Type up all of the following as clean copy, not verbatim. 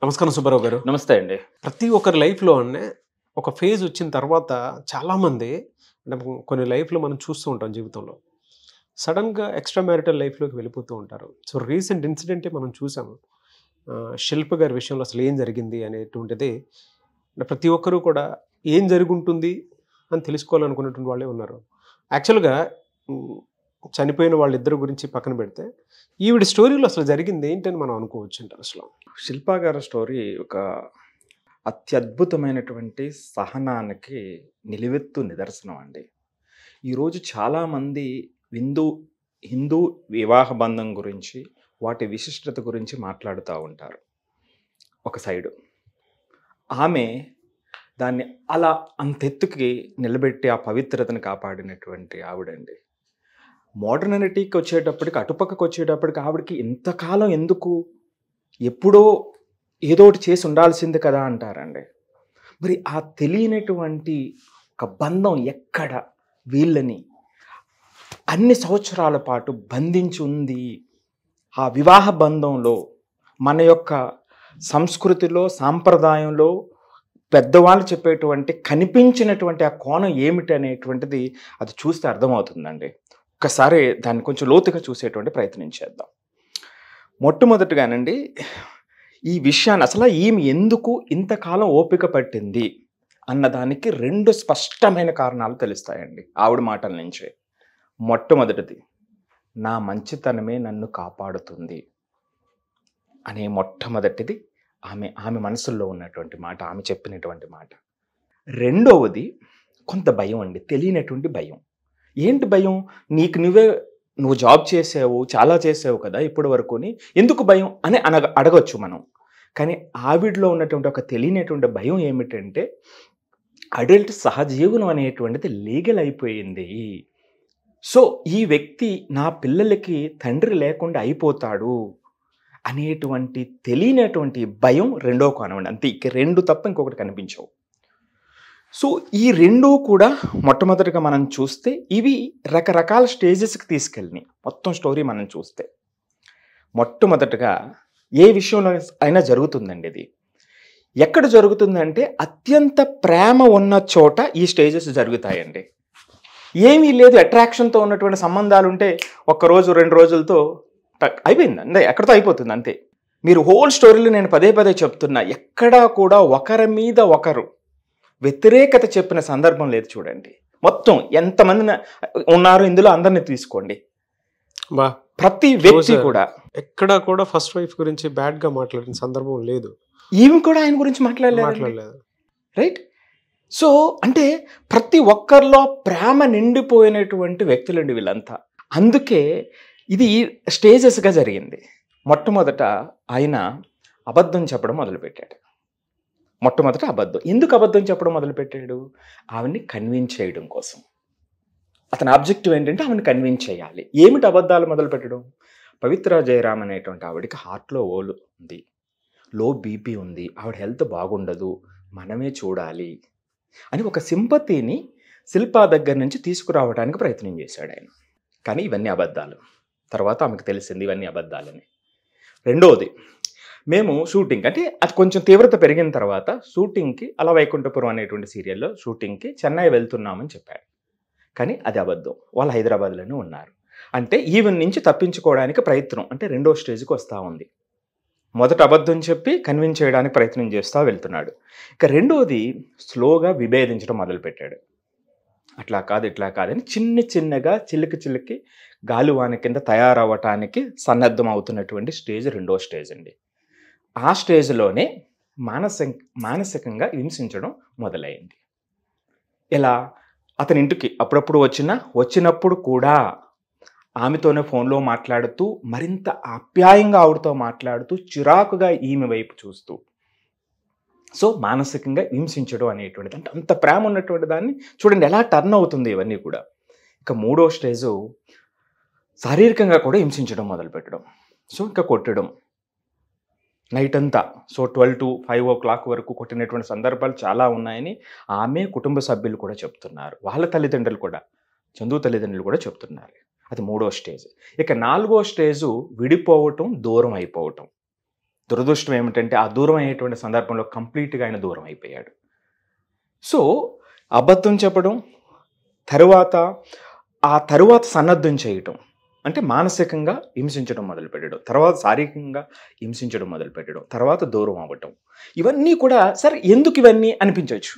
నమస్కారం సుబ్బారావు గారు. నమస్తే అండి. ప్రతి ఒక్కరి లైఫ్‌లోనే ఒక ఫేజ్ వచ్చిన తర్వాత చాలామంది అంటే కొన్ని లైఫ్‌లో మనం చూస్తూ ఉంటాం జీవితంలో. సడెన్‌గా ఎక్స్‌ట్రా మ్యారిటల్ లైఫ్‌లోకి వెళ్ళిపోతూ ఉంటారు. సో, రీసెంట్ ఇన్సిడెంటే మనం చూసాము. శిల్ప గారి విషయంలో అసలు ఏం జరిగింది అనేటువంటిది అంటే ప్రతి ఒక్కరు కూడా ఏం జరిగుంటుంది అని తెలుసుకోవాలనుకున్నటువంటి వాళ్ళే ఉన్నారు. యాక్చువల్‌గా హ్మ్, చనిపోయిన వాళ్ళిద్దరి గురించి పక్కన పెడితే ఈవిడ స్టోరీలో అసలు జరిగింది ఏంటని మనం అనుకోవచ్చంటారు అసలు? శిల్పా గారి స్టోరీ ఒక అత్యద్భుతమైనటువంటి సహనానికి నిలువెత్తు నిదర్శనం అండి. ఈరోజు చాలామంది హిందూ హిందూ వివాహ బంధం గురించి, వాటి విశిష్టత గురించి మాట్లాడుతూ ఉంటారు ఒక సైడు. ఆమె దాన్ని అలా అంతెత్తుకి నిలబెట్టి ఆ పవిత్రతను కాపాడినటువంటి ఆవిడండి. మోడర్నిటీకి వచ్చేటప్పటికి, అటుపక్కకు వచ్చేటప్పటికి ఆవిడకి ఇంతకాలం ఎందుకు, ఎప్పుడో ఏదో ఒకటి చేసి ఉండాల్సింది కదా అంటారండి. మరి ఆ తెలియనటువంటి ఒక బంధం ఎక్కడ వీళ్ళని అన్ని సంవత్సరాల పాటు బంధించి ఉంది. ఆ వివాహ బంధంలో మన యొక్క సంస్కృతిలో, సాంప్రదాయంలో పెద్దవాళ్ళు చెప్పేటువంటి కనిపించినటువంటి ఆ కోణం ఏమిటి అనేటువంటిది అది చూస్తే అర్థమవుతుందండి. ఒక్కసారి దాన్ని కొంచెం లోతుగా చూసేటువంటి ప్రయత్నం చేద్దాం. మొట్టమొదటిగానండి, ఈ విషయాన్ని అసలు ఈమె ఎందుకు ఇంతకాలం ఓపిక పట్టింది అన్నదానికి రెండు స్పష్టమైన కారణాలు తెలుస్తాయండి ఆవిడ మాటల నుంచే. మొట్టమొదటిది, నా మంచితనమే నన్ను కాపాడుతుంది అనే మొట్టమొదటిది ఆమె ఆమె మనసుల్లో ఉన్నటువంటి మాట, ఆమె చెప్పినటువంటి మాట. రెండవది కొంత భయం అండి, తెలియనటువంటి భయం. ఏంటి భయం? నువ్వు జాబ్ చేసావు, చాలా చేసావు కదా ఇప్పటి వరకుని, ఎందుకు భయం అని అడగొచ్చు మనం. కానీ ఆవిడలో ఉన్నటువంటి ఒక తెలియనటువంటి భయం ఏమిటంటే, అడల్ట్ సహజీవనం అనేటువంటిది లీగల్ అయిపోయింది. సో ఈ వ్యక్తి నా పిల్లలకి తండ్రి లేకుండా అయిపోతాడు అనేటువంటి తెలియనటువంటి భయం రెండో కోణం. అంతే, ఇక రెండు తప్ప ఇంకొకటి కనిపించవు. సో ఈ రెండూ కూడా మొట్టమొదటిగా మనం చూస్తే ఇవి రకరకాల స్టేజెస్కి తీసుకెళ్ళినాయి. మొత్తం స్టోరీ మనం చూస్తే మొట్టమొదటిగా ఏ విషయంలో అయినా జరుగుతుందండి. ఇది ఎక్కడ జరుగుతుందంటే అత్యంత ప్రేమ ఉన్న చోట ఈ స్టేజెస్ జరుగుతాయండి. ఏమీ లేదు, అట్రాక్షన్తో ఉన్నటువంటి సంబంధాలు ఉంటే ఒక్కరోజు 2 రోజులతో అయిపోయింది, అంటే ఎక్కడితో అయిపోతుంది అంతే. మీరు హోల్ స్టోరీలో నేను పదే పదే చెప్తున్నా, ఎక్కడా కూడా ఒకరి మీద ఒకరు వ్యతిరేకత చెప్పిన సందర్భం లేదు చూడండి. మొత్తం ఎంతమంది ఉన్నారు ఇందులో అందరినీ తీసుకోండి, ప్రతి వ్యక్తి కూడా ఎక్కడ కూడా ఫస్ట్ వైఫ్ గురించి బ్యాడ్ గా మాట్లాడిన సందర్భం లేదు. ఈమె కూడా ఆయన గురించి మాట్లాడలేదు, రైట్? సో అంటే ప్రతి ఒక్కరిలో ప్రేమ నిండిపోయినటువంటి వ్యక్తులండి వీళ్ళంతా. అందుకే ఇది స్టేజెస్గా జరిగింది. మొట్టమొదట ఆయన అబద్ధం చెప్పడం మొదలుపెట్టాడు. మొట్టమొదట అబద్ధం. ఎందుకు అబద్ధం చెప్పడం మొదలుపెట్టాడు? ఆవిడ్ని కన్విన్స్ చేయడం కోసం. అతని ఆబ్జెక్టివ్ ఏంటంటే ఆవిడని కన్విన్స్ చేయాలి. ఏమిటి అబద్ధాలు మొదలుపెట్టడం? పవిత్ర జయరామ్ అనేటువంటి ఆవిడకి హార్ట్లో ఓలు ఉంది, లో బీపీ ఉంది, ఆవిడ హెల్త్ బాగుండదు, మనమే చూడాలి అని ఒక సింపతిని శిల్పా దగ్గర నుంచి తీసుకురావడానికి ప్రయత్నం చేశాడు ఆయన. కానీ ఇవన్నీ అబద్ధాలు. తర్వాత ఆమెకు తెలిసింది ఇవన్నీ అబద్ధాలని. రెండవది, మేము షూటింగ్ అంటే అది కొంచెం తీవ్రత పెరిగిన తర్వాత షూటింగ్కి అలా వైకుంఠపురం అనేటువంటి సీరియల్లో షూటింగ్కి చెన్నై వెళ్తున్నామని చెప్పాడు. కానీ అది అబద్ధం, వాళ్ళు హైదరాబాద్లోనే ఉన్నారు. అంటే ఈవెన్ నుంచి తప్పించుకోవడానికి ప్రయత్నం, అంటే రెండో స్టేజ్కి వస్తూ ఉంది. మొదట అబద్ధం చెప్పి కన్విన్స్ చేయడానికి ప్రయత్నం చేస్తూ వెళ్తున్నాడు. ఇక రెండోది, స్లోగా విభేదించడం మొదలుపెట్టాడు. అట్లా కాదు ఇట్లా కాదని చిన్నగా చిలికి గాలివాన కింద తయారవ్వటానికి సన్నద్ధం అవుతున్నటువంటి స్టేజ్ రెండో స్టేజ్ అండి. ఆ స్టేజ్లోనే మానసికంగా హింసించడం మొదలైంది. ఎలా? అతని ఇంటికి అప్పుడప్పుడు వచ్చినప్పుడు కూడా ఆమెతోనే ఫోన్లో మాట్లాడుతూ, మరింత ఆప్యాయంగా ఆవిడతో మాట్లాడుతూ, చిరాకుగా ఈమె వైపు చూస్తూ, సో మానసికంగా హింసించడం అనేటువంటిది, అంటే అంత ప్రేమ ఉన్నటువంటి దాన్ని చూడండి ఎలా టర్న్ అవుతుంది ఇవన్నీ కూడా. ఇక మూడో స్టేజు శారీరకంగా కూడా హింసించడం మొదలుపెట్టడం. సో ఇంకా కొట్టడం నైట్ అంతా. సో 12 to 5 o'clock వరకు కొట్టినటువంటి సందర్భాలు చాలా ఉన్నాయని ఆమె కుటుంబ సభ్యులు కూడా చెప్తున్నారు. వాళ్ళ తల్లిదండ్రులు కూడా, చందు తల్లిదండ్రులు కూడా చెప్తున్నారు. అది మూడో స్టేజ్. ఇక నాలుగో స్టేజు విడిపోవటం, దూరం అయిపోవటం. దురదృష్టం ఏమిటంటే ఆ దూరం అయ్యేటువంటి సందర్భంలో కంప్లీట్గా ఆయన దూరం అయిపోయాడు. సో అబద్ధం చెప్పడం, తరువాత సన్నద్ధం చేయటం, అంటే మానసికంగా హింసించడం మొదలుపెట్టడం, తర్వాత శారీరకంగా హింసించడం మొదలుపెట్టడం, తర్వాత దూరం అవ్వటం, ఇవన్నీ కూడా సరే ఎందుకు ఇవన్నీ అనిపించవచ్చు.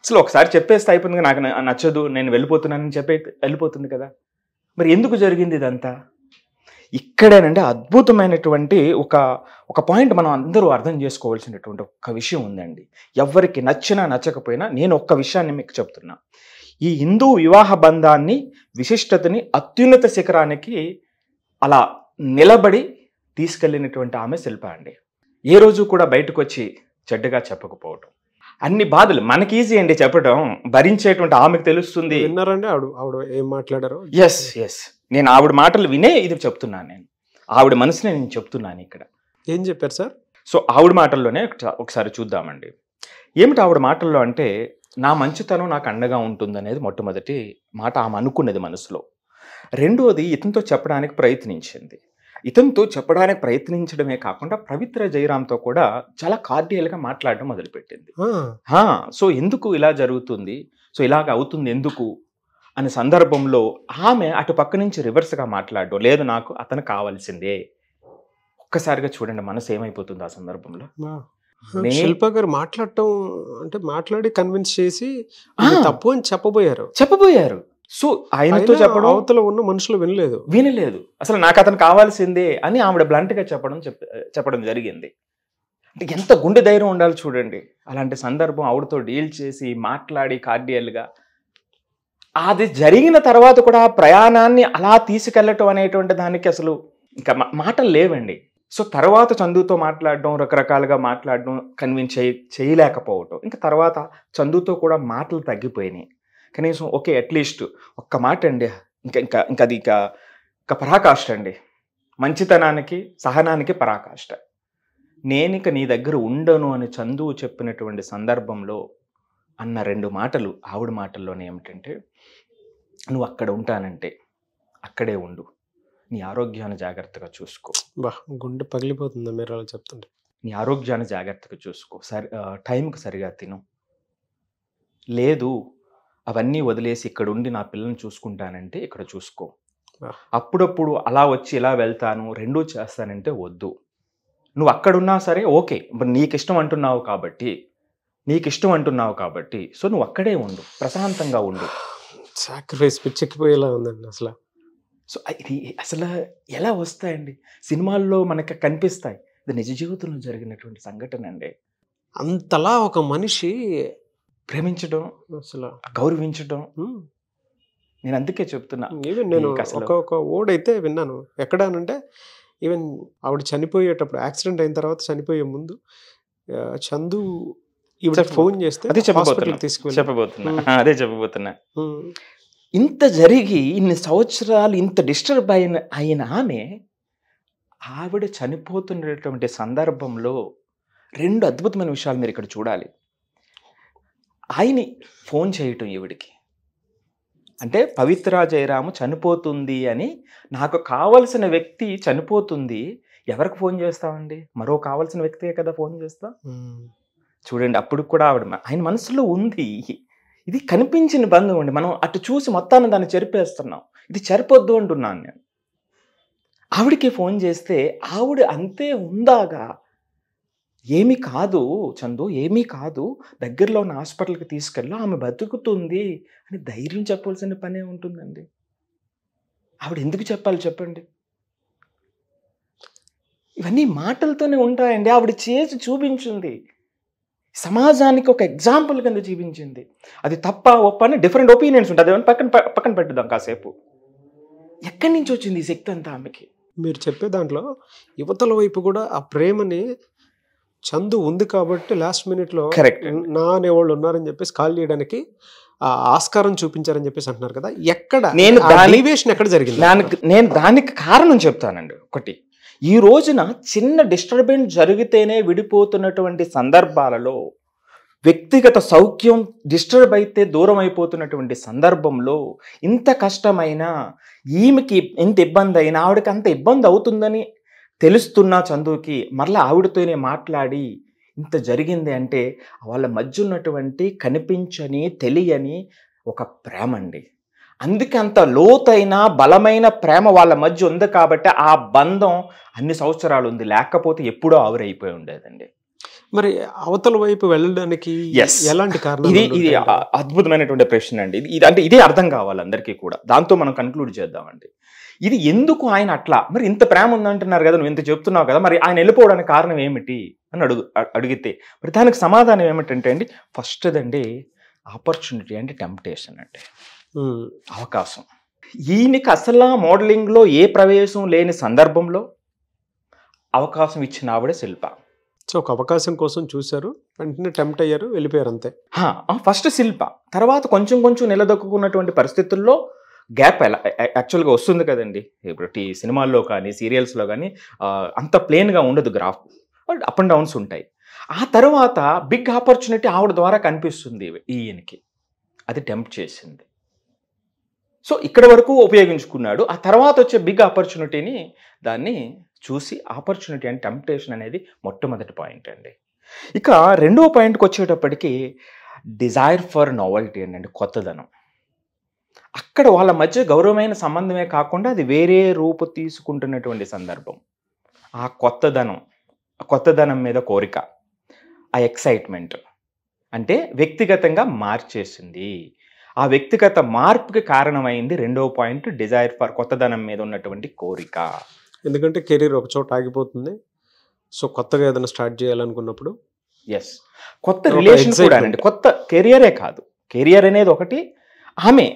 అసలు ఒకసారి చెప్పేస్తే అయిపోయింది, నాకు నచ్చదు నేను వెళ్ళిపోతున్నానని వెళ్ళిపోతుంది కదా. మరి ఎందుకు జరిగింది ఇదంతా? ఇక్కడేనంటే అద్భుతమైనటువంటి ఒక పాయింట్ మనం అందరూ అర్థం చేసుకోవాల్సినటువంటి ఒక విషయం ఉందండి. ఎవరికి నచ్చినా నచ్చకపోయినా నేను ఒక్క విషయాన్ని మీకు చెప్తున్నా. ఈ హిందూ వివాహ బంధాన్ని, విశిష్టతని అత్యున్నత శిఖరానికి అలా నిలబడి తీసుకెళ్ళినటువంటి ఆమె శిల్ప అండి. ఏ రోజు కూడా బయటకు వచ్చి చెడ్డగా చెప్పకపోవటం. అన్ని బాధలు మనకి ఈజీ అండి చెప్పడం, భరించేటువంటి ఆమెకు తెలుస్తుంది. విన్నారండి ఆవిడ ఏం మాట్లాడారో? ఎస్ నేను ఆవిడ మాటలు వినే ఇది చెప్తున్నాను. నేను ఆవిడ మనసుని నేను చెప్తున్నాను ఇక్కడ. ఏం చెప్పారు సార్? సో ఆవిడ మాటల్లోనే ఒకసారి చూద్దామండి. ఏమిటి ఆవిడ మాటల్లో అంటే, నా మంచితనం నాకు అండగా ఉంటుంది అనేది మొట్టమొదటి మాట ఆమె అనుకున్నది మనసులో. రెండోది ఇతనితో చెప్పడానికి ప్రయత్నించింది. ఇతనితో చెప్పడానికి ప్రయత్నించడమే కాకుండా పవిత్ర జయరామ్తో కూడా చాలా కార్డియల్గా మాట్లాడడం మొదలుపెట్టింది. సో ఎందుకు ఇలా జరుగుతుంది, సో ఇలాగ అవుతుంది ఎందుకు అనే సందర్భంలో ఆమె అటు పక్క నుంచి రివర్స్గా మాట్లాడడం, లేదు నాకు అతను కావాల్సిందే. ఒక్కసారిగా చూడండి మనసు ఏమైపోతుంది ఆ సందర్భంలో. శిల్ప గారు మాట్లాడటం అంటే మాట్లాడి కన్విన్స్ చేసి తప్పు అని చెప్పబోయారు. సో ఆయనతో చెప్పడం అవతల ఉన్న మనుషులు వినలేదు. అసలు నాకు అతను కావాల్సిందే అని ఆవిడ బ్లంట్గా చెప్పడం జరిగింది. అంటే ఎంత గుండె ధైర్యం ఉండాలి చూడండి. అలాంటి సందర్భం ఆవిడతో డీల్ చేసి మాట్లాడి కార్డియల్గా అది జరిగిన తర్వాత కూడా ప్రయాణాన్ని అలా తీసుకెళ్ళటం అనేటువంటి దానికి అసలు ఇంకా మాటలు లేవండి. సో తర్వాత చందుతో మాట్లాడడం, రకరకాలుగా మాట్లాడడం, కన్విన్స్ చేయలేకపోవటం, ఇంకా తర్వాత చందుతో కూడా మాటలు తగ్గిపోయినాయి. కనీసం ఓకే అట్లీస్ట్ ఒక్క మాట అండి, అది పరాకాష్ట అండి, మంచితనానికి సహనానికి పరాకాష్ట. నేనిక నీ దగ్గర ఉండను అని చందు చెప్పినటువంటి సందర్భంలో అన్న 2 మాటలు ఆవిడ మాటల్లోనే ఏమిటంటే, నువ్వు అక్కడ ఉంటానంటే అక్కడే ఉండు, నీ ఆరోగ్యాన్ని జాగ్రత్తగా చూసుకో. గుండె పగిలిపోతుందా మీరు అలా చెప్తుంటే? నీ ఆరోగ్యాన్ని జాగ్రత్తగా చూసుకో, టైంకి సరిగా తిను, లేదు అవన్నీ వదిలేసి ఇక్కడ ఉండి నా పిల్లల్ని చూసుకుంటానంటే ఇక్కడ చూసుకో. అప్పుడప్పుడు అలా వచ్చి ఇలా వెళ్తాను, రెండూ చేస్తానంటే వద్దు. నువ్వు అక్కడున్నా సరే ఓకే, నీకు ఇష్టం అంటున్నావు కాబట్టి సో నువ్వు అక్కడే ఉండు, ప్రశాంతంగా ఉండు. సాక్రిఫైస్ పిచ్చెక్కిపోయేలా ఉందండి అసలు. సో ఇది అసలు ఎలా వస్తాయండి? సినిమాల్లో మనకి కనిపిస్తాయి, ఇది నిజ జీవితంలో జరిగినటువంటి సంఘటన అండి. అంతలా ఒక మనిషి ప్రేమించడం, అసలు గౌరవించడం, నేను అందుకే చెప్తున్నా. ఈవెన్ నేను ఒక వర్డ్ అయితే విన్నాను ఎక్కడానంటే, ఈవెన్ ఆవిడ చనిపోయేటప్పుడు, యాక్సిడెంట్ అయిన తర్వాత చనిపోయే ముందు చందు ఈవిడ ఫోన్ చేస్తే అదే చెప్పబోతున్నా. ఇంత జరిగి ఇన్ని సంవత్సరాలు ఇంత డిస్టర్బ్ అయిన ఆవిడ చనిపోతున్నటువంటి సందర్భంలో 2 అద్భుతమైన విషయాలు మీరు ఇక్కడ చూడాలి. ఆయన ఫోన్ చేయటం ఈవిడికి, అంటే పవిత్ర జయరాము చనిపోతుంది అని, నాకు కావలసిన వ్యక్తి చనిపోతుంది, ఎవరికి ఫోన్ చేస్తామండి? మరో కావలసిన వ్యక్తియే కదా ఫోన్ చేస్తాం. చూడండి, అప్పుడు కూడా ఆయన మనసులో ఉంది. ఇది కనిపించిన బంధం అండి. మనం అటు చూసి మొత్తాన్ని దాన్ని చెరిపేస్తున్నాం. ఇది చెరిపొద్దు అంటున్నాను నేను. ఆవిడికి ఫోన్ చేస్తే ఆవిడ అంతే ఉందాగా, ఏమీ కాదు చందు, ఏమీ కాదు, దగ్గరలో ఉన్న హాస్పిటల్కి తీసుకెళ్ళి ఆమె బతుకుతుంది అని ధైర్యం చెప్పాల్సిన పనే ఉంటుందండి. ఆవిడ ఎందుకు చెప్పాలి చెప్పండి? ఇవన్నీ మాటలతోనే ఉంటాయండి. ఆవిడ చేసి చూపించింది, సమాజానికి ఒక ఎగ్జాంపుల్ కింద చూపించింది. అది తప్ప ఒప్ప అని డిఫరెంట్ ఒపీనియన్స్ ఉంటుంది, అది పక్కన పెట్టుదాం కాసేపు. ఎక్కడి నుంచి వచ్చింది ఈ శక్తి అంతా ఆమెకి? మీరు చెప్పే దాంట్లో యువతల వైపు కూడా ఆ ప్రేమని చందు ఉంది కాబట్టి లాస్ట్ మినిట్లో నా అనేవాళ్ళు ఉన్నారని చెప్పేసి కాల్ చేయడానికి ఆ ఆస్కారం చూపించారని చెప్పేసి అంటున్నారు కదా. ఎక్కడ ఎక్కడ జరిగింది? నేను దానికి కారణం చెప్తానండి. ఒకటి, ఈ రోజున చిన్న డిస్టర్బెన్స్ జరిగితేనే విడిపోతున్నటువంటి సందర్భాలలో, వ్యక్తిగత సౌఖ్యం డిస్టర్బ్ అయితే దూరం అయిపోతున్నటువంటి సందర్భంలో, ఇంత కష్టమైనా, ఈమెకి ఎంత ఇబ్బంది అయినా ఆవిడకి అంత ఇబ్బంది అవుతుందని తెలుస్తున్న చందుకి మరలా ఆవిడతోనే మాట్లాడి ఇంత జరిగింది అంటే వాళ్ళ మధ్య ఉన్నటువంటి కనిపించని తెలియని ఒక ప్రేమ అండి. అందుకే అంత లోతైన బలమైన ప్రేమ వాళ్ళ మధ్య ఉంది కాబట్టి ఆ బంధం అన్ని సంవత్సరాలు ఉంది, లేకపోతే ఎప్పుడో ఆవిరైపోయి ఉండేదండి. మరి అవతల వైపు వెళ్ళడానికి ఎలాంటి కారణం? ఇది అద్భుతమైనటువంటి ప్రశ్న అండి. ఇది అంటే ఇదే అర్థం కావాలి అందరికీ కూడా. దాంతో మనం కన్క్లూడ్ చేద్దామండి. ఇది ఎందుకు ఆయన అట్లా, మరి ఇంత ప్రేమ ఉందంటున్నారు కదా, నువ్వు ఇంత చెప్తున్నావు కదా, మరి ఆయన వెళ్ళిపోవడానికి కారణం ఏమిటి అని అడిగితే మరి దానికి సమాధానం ఏమిటంటే అండి, ఫస్ట్ దండి ఆపర్చునిటీ అంటే టెంప్టేషన్ అండి, అవకాశం. ఈయనకి అసలు మోడలింగ్లో ఏ ప్రవేశం లేని సందర్భంలో అవకాశం ఇచ్చిన ఆవిడ శిల్ప. సో ఒక అవకాశం కోసం చూశారు, వెంటనే టెంప్ట్ అయ్యారు, వెళ్ళిపోయారు అంతే. ఫస్ట్ శిల్ప, తర్వాత కొంచెం కొంచెం నిలదొక్కున్నటువంటి పరిస్థితుల్లో గ్యాప్ ఎలా యాక్చువల్గా వస్తుంది కదండి. ఇప్పుడు సినిమాల్లో కానీ సీరియల్స్లో కానీ అంత ప్లేన్గా ఉండదు గ్రాఫ్, అప్ అండ్ డౌన్స్ ఉంటాయి. ఆ తర్వాత బిగ్ ఆపర్చునిటీ ఆవిడ ద్వారా కనిపిస్తుంది ఈయనకి, అది టెంప్ట్ చేసింది. సో ఇక్కడ వరకు ఉపయోగించుకున్నాడు. ఆ తర్వాత వచ్చే బిగ్ ఆపర్చునిటీని దాన్ని చూసి ఆపర్చునిటీ అండ్ టెంప్టేషన్ అనేది మొట్టమొదటి పాయింట్ అండి. ఇక రెండవ పాయింట్కి వచ్చేటప్పటికి డిజైర్ ఫర్ నావెల్టీ అండి, కొత్తదనం. అక్కడ వాళ్ళ మధ్య గౌరవమైన సంబంధమే కాకుండా అది వేరే రూపు తీసుకుంటున్నటువంటి సందర్భం. ఆ కొత్తదనం మీద కోరిక, ఆ ఎక్సైట్మెంట్ అంటే వ్యక్తిగతంగా మార్చేసింది. ఆ వ్యక్తిగత మార్పుకి కారణమైంది రెండవ పాయింట్, డిజైర్ ఫర్, కొత్తదనం మీద ఉన్నటువంటి కోరిక. ఎందుకంటే కెరీర్ ఒక చోట ఆగిపోతుంది, సో కొత్తగా ఏదైనా స్టార్ట్ చేయాలనుకున్నప్పుడు కొత్త రిలేషన్ కూడా అండి, కొత్త కెరియరే కాదు, కెరియర్ అనేది ఒకటి, ఆమె,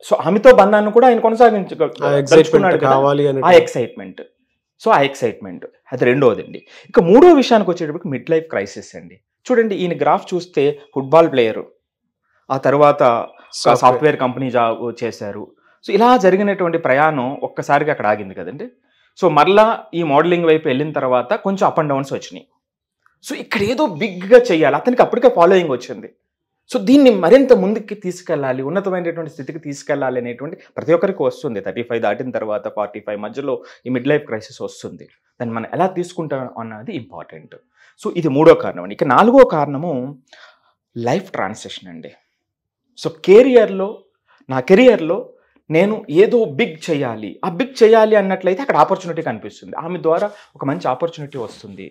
సో ఆమెతో బంధాన్ని కూడా ఆయన కొనసాగించుకున్నాడు, ఆ ఎక్సైట్మెంట్. సో ఆ ఎక్సైట్మెంట్ అది రెండోదండి. ఇక మూడో విషయానికి వచ్చేటప్పటికి మిడ్ లైఫ్ క్రైసిస్ అండి. చూడండి ఈయన గ్రాఫ్ చూస్తే ఫుట్బాల్ ప్లేయరు, ఆ తర్వాత సాఫ్ట్వేర్ కంపెనీ జాబ్ చేశారు. సో ఇలా జరిగినటువంటి ప్రయాణం ఒక్కసారిగా అక్కడ ఆగింది కదండి. సో మరలా ఈ మోడలింగ్ వైపు వెళ్ళిన తర్వాత కొంచెం అప్ అండ్ డౌన్స్ వచ్చినాయి. సో ఇక్కడ ఏదో బిగ్గా చేయాలి, అతనికి అప్పటికే ఫాలోయింగ్ వచ్చింది. సో దీన్ని మరింత ముందుకి తీసుకెళ్ళాలి, ఉన్నతమైనటువంటి స్థితికి తీసుకెళ్ళాలి అనేటువంటి ప్రతి ఒక్కరికి వస్తుంది. 35 దాటిన తర్వాత 45 మధ్యలో ఈ మిడ్ లైఫ్ క్రైసిస్ వస్తుంది. దాన్ని మనం ఎలా తీసుకుంటాం అన్నది ఇంపార్టెంట్. సో ఇది మూడో కారణం అండి. ఇక నాలుగో కారణము లైఫ్ ట్రాన్సిషన్ అండి. సో నా కెరియర్లో నేను ఏదో బిగ్ చేయాలి, ఆ బిగ్ చేయాలి అన్నట్లయితే అక్కడ ఆపర్చునిటీ కనిపిస్తుంది, ఆమె ద్వారా ఒక మంచి ఆపర్చునిటీ వస్తుంది.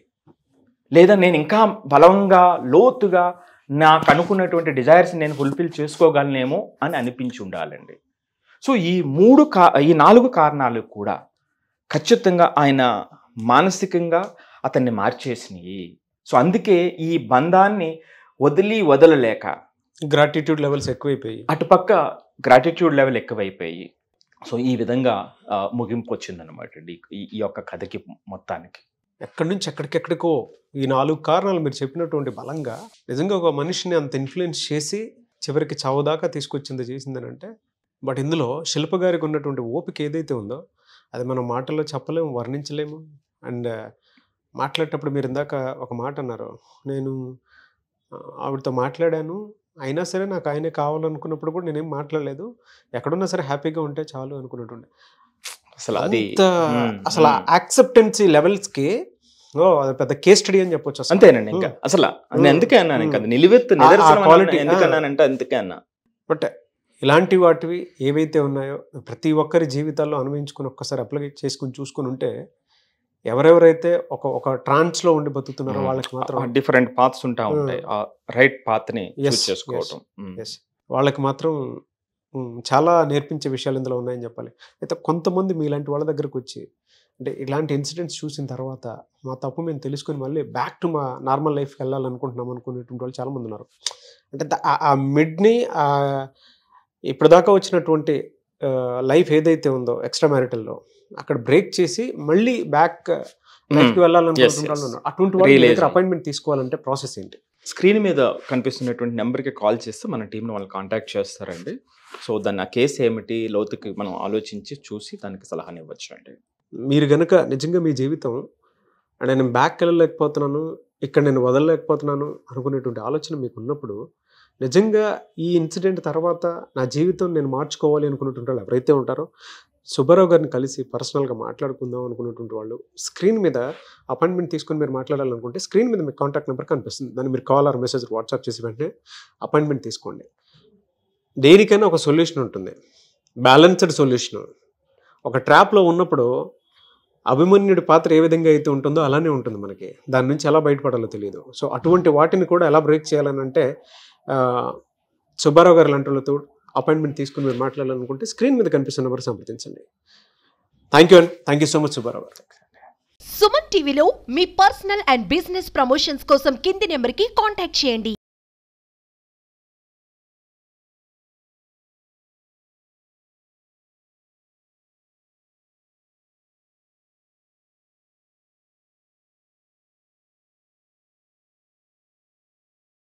లేదా నేను ఇంకా బలంగా లోతుగా నాకు అనుకున్నటువంటి డిజైర్స్ నేను ఫుల్ఫిల్ చేసుకోగలనేమో అని అనిపించి ఉండాలండి. సో ఈ 4 కారణాలు కూడా ఖచ్చితంగా ఆయన మానసికంగా అతన్ని మార్చేసినాయి. సో అందుకే ఈ బంధాన్ని వదలలేక గ్రాటిట్యూడ్ లెవెల్స్ ఎక్కువైపోయి, అటుపక్క గ్రాటిట్యూడ్ లెవెల్ ఎక్కువైపోయి, సో ఈ విధంగా ముగింపు వచ్చిందనమాట అండి ఈ యొక్క కథకి మొత్తానికి. ఎక్కడి నుంచి ఎక్కడికెక్కడికో ఈ 4 కారణాలు మీరు చెప్పినటువంటి బలంగా నిజంగా ఒక మనిషిని అంత ఇన్ఫ్లుయెన్స్ చేసి చివరికి చావు దాకా తీసుకొచ్చింది చేసిందని అంటే, బట్ ఇందులో శిల్ప గారికి ఉన్నటువంటి ఓపిక ఏదైతే ఉందో అది మనం మాటల్లో చెప్పలేము, వర్ణించలేము. అండ్ మాట్లాడేటప్పుడు మీరు ఇందాక ఒక మాట అన్నారు, నేను ఆవిడతో మాట్లాడాను, అయినా సరే నాకు ఆయనే కావాలనుకున్నప్పుడు కూడా నేనేం మాట్లాడలేదు, ఎక్కడున్నా సరే హ్యాపీగా ఉంటే చాలు అనుకున్నట్టుండే. అసలు యాక్సెప్టెన్సీ లెవెల్స్కి అది పెద్ద కేస్ స్టడీ అని చెప్పొచ్చు. అంతేనండి. ఇంకా అసలు అందుకే అన్నాను, ఇంకా నిలువెత్తు నిదర్శనం ఎందుకన్నానంటే అందుకే అన్నా. బట్ ఇలాంటి వాటివి ఏవైతే ఉన్నాయో ప్రతి ఒక్కరి జీవితాల్లో అనుభవించుకుని ఒక్కసారి అప్లై చేసుకుని చూసుకుని ఉంటే ఎవరెవరైతే ఒక ట్రాన్స్ లో ఉండి బతుకుతున్నారో వాళ్ళకి మాత్రం డిఫరెంట్ పాత్స్ ఉంటా ఉంటాయి, ఆ రైట్ పాత్ ని చూస్ చేసుకోవడం, వాళ్ళకి మాత్రం చాలా నేర్పించే విషయాలు ఇందులో ఉన్నాయని చెప్పాలి. అయితే కొంతమంది మీలాంటి వాళ్ళ దగ్గరకు వచ్చి అంటే ఇలాంటి ఇన్సిడెంట్స్ చూసిన తర్వాత మా తప్పు మేము తెలుసుకుని మళ్ళీ బ్యాక్ టు మా నార్మల్ లైఫ్కి వెళ్ళాలనుకుంటున్నాం అనుకునేటువంటి వాళ్ళు చాలామంది ఉన్నారు. అంటే ఆ మిడ్ని ఇప్పటిదాకా వచ్చినటువంటి లైఫ్ ఏదైతే ఉందో ఎక్స్ట్రా మ్యారిటల్లో అక్కడ బ్రేక్ చేసి మళ్ళీ బ్యాక్ లైఫ్కి వెళ్ళాలనుకుంటున్నారు. అటువంటి వాళ్ళు అపాయింట్మెంట్ తీసుకోవాలంటే ప్రాసెస్ ఏంటి? స్క్రీన్ మీద కనిపిస్తున్నటువంటి నెంబర్కి కాల్ చేస్తే మన టీంలో వాళ్ళు కాంటాక్ట్ చేస్తారండి. సో దాన్ని ఆ కేసు ఏమిటి లోతుకి మనం ఆలోచించి చూసి దానికి సలహాని ఇవ్వచ్చు అండి. మీరు కనుక నిజంగా మీ జీవితం అంటే నేను బ్యాక్ వెళ్ళలేకపోతున్నాను, ఇక్కడ నేను వదలలేకపోతున్నాను అనుకునేటువంటి ఆలోచన మీకు ఉన్నప్పుడు నిజంగా ఈ ఇన్సిడెంట్ తర్వాత నా జీవితం నేను మార్చుకోవాలి అనుకున్నటువంటి వాళ్ళు ఎవరైతే ఉంటారో సుబ్బారావు గారిని కలిసి పర్సనల్గా మాట్లాడుకుందాం అనుకున్నటువంటి వాళ్ళు స్క్రీన్ మీద అపాయింట్మెంట్ తీసుకొని మీరు మాట్లాడాలనుకుంటే స్క్రీన్ మీద మీకు కాంటాక్ట్ నెంబర్ కనిపిస్తుంది. దాన్ని మీరు కాల్ ఆర్ మెసేజ్ వాట్సాప్ చేసి వెంటనే అపాయింట్మెంట్ తీసుకోండి. దేనికైనా ఒక సొల్యూషన్ ఉంటుంది, బ్యాలెన్స్డ్ సొల్యూషన్. ఒక ట్రాప్లో ఉన్నప్పుడు అభిమన్యుడి పాత్ర ఏ విధంగా అయితే ఉంటుందో అలానే ఉంటుంది మనకి. దాని నుంచి ఎలా బయటపడాలో తెలియదు. సో అటువంటి వాటిని కూడా ఎలా బ్రేక్ చేయాలని అంటే సుబ్బారావు గారు లాంటి వాళ్ళతో అపాయింట్మెంట్ తీసుకుని మీరు మాట్లాడాలనుకుంటే స్క్రీన్ మీద కనిపిస్తున్న నెంబర్ సంప్రదించండి. Thank you so much Subbarao గారు. సుమన్ టీవీలో మీ పర్సనల్ అండ్ బిజినెస్ ప్రమోషన్స్ కోసం కింది నెంబర్కి కాంటాక్ట్ చేయండి.